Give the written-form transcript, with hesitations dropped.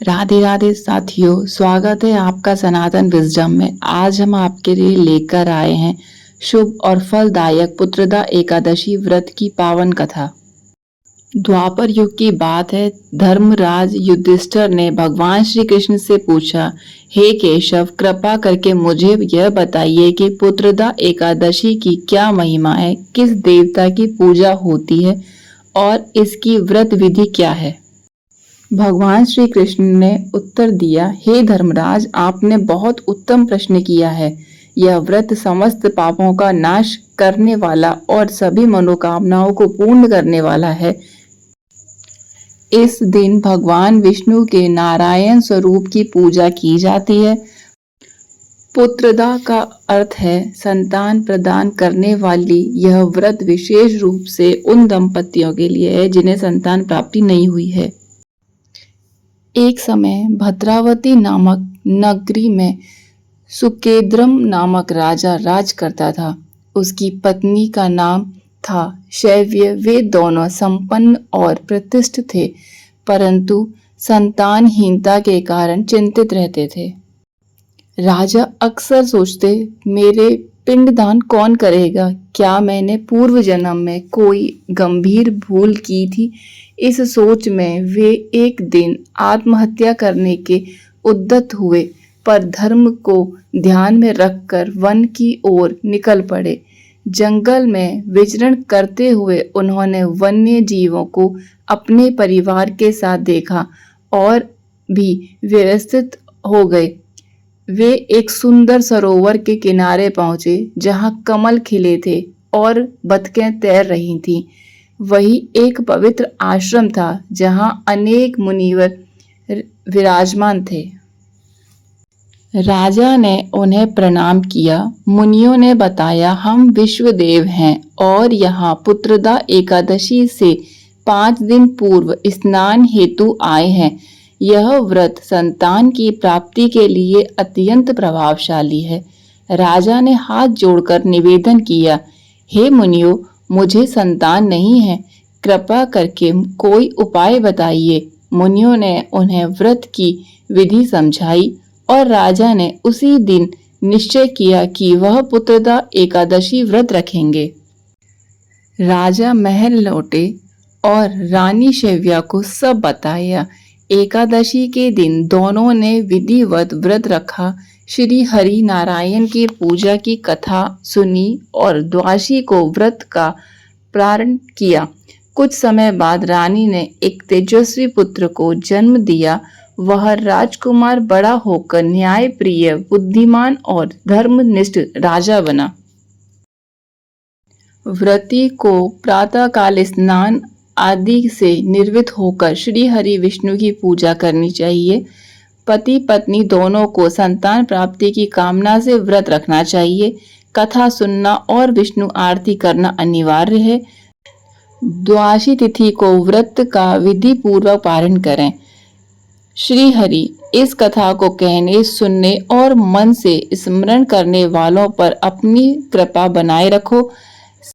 राधे राधे साथियों, स्वागत है आपका सनातन विजडम में। आज हम आपके लिए लेकर आए हैं शुभ और फलदायक पुत्रदा एकादशी व्रत की पावन कथा। द्वापर युग की बात है। धर्मराज युधिष्ठिर ने भगवान श्री कृष्ण से पूछा, हे केशव, कृपा करके मुझे यह बताइए कि पुत्रदा एकादशी की क्या महिमा है, किस देवता की पूजा होती है और इसकी व्रत विधि क्या है। भगवान श्री कृष्ण ने उत्तर दिया, हे धर्मराज, आपने बहुत उत्तम प्रश्न किया है। यह व्रत समस्त पापों का नाश करने वाला और सभी मनोकामनाओं को पूर्ण करने वाला है। इस दिन भगवान विष्णु के नारायण स्वरूप की पूजा की जाती है। पुत्रदा का अर्थ है संतान प्रदान करने वाली। यह व्रत विशेष रूप से उन दंपतियों के लिए है जिन्हें संतान प्राप्ति नहीं हुई है। एक समय भद्रावती नामक नगरी में सुकेद्रम नामक राजा राज करता था। उसकी पत्नी का नाम था शैव्य। वे दोनों संपन्न और प्रतिष्ठित थे, परंतु संतानहीनता के कारण चिंतित रहते थे। राजा अक्सर सोचते, मेरे पिंडदान कौन करेगा? क्या मैंने पूर्व जन्म में कोई गंभीर भूल की थी? इस सोच में वे एक दिन आत्महत्या करने के उद्यत हुए, पर धर्म को ध्यान में रखकर वन की ओर निकल पड़े। जंगल में विचरण करते हुए उन्होंने वन्य जीवों को अपने परिवार के साथ देखा और भी व्यवस्थित हो गए। वे एक सुंदर सरोवर के किनारे पहुंचे जहां कमल खिले थे और बतखें तैर रही थीं। वही एक पवित्र आश्रम था जहां अनेक मुनिवर विराजमान थे। राजा ने उन्हें प्रणाम किया। मुनियों ने बताया, हम विश्वदेव हैं और यहाँ पुत्रदा एकादशी से 5 दिन पूर्व स्नान हेतु आए हैं। यह व्रत संतान की प्राप्ति के लिए अत्यंत प्रभावशाली है। राजा ने हाथ जोड़कर निवेदन किया, हे मुनियों, मुझे संतान नहीं है, कृपा करके कोई उपाय बताइए। मुनियों ने उन्हें व्रत की विधि समझाई और राजा ने उसी दिन निश्चय किया कि वह पुत्रदा एकादशी व्रत रखेंगे। राजा महल लौटे और रानी शैव्या को सब बताया। एकादशी के दिन दोनों ने विधिवत व्रत रखा। श्री हरि नारायण की पूजा की कथा सुनी और द्वादशी को व्रत का प्रारंभ किया। कुछ समय बाद रानी ने एक तेजस्वी पुत्र को जन्म दिया। वह राजकुमार बड़ा होकर न्यायप्रिय, बुद्धिमान और धर्मनिष्ठ राजा बना। व्रती को प्रातःकाल स्नान आदि से निर्वृत्त होकर श्री हरि विष्णु की पूजा करनी चाहिए। पति पत्नी दोनों को संतान प्राप्ति की कामना से व्रत रखना चाहिए। कथा सुनना और विष्णु आरती करना अनिवार्य है। द्वादशी तिथि को व्रत का विधि पूर्वक पारण करें। श्री हरि इस कथा को कहने, सुनने और मन से स्मरण करने वालों पर अपनी कृपा बनाए रखो।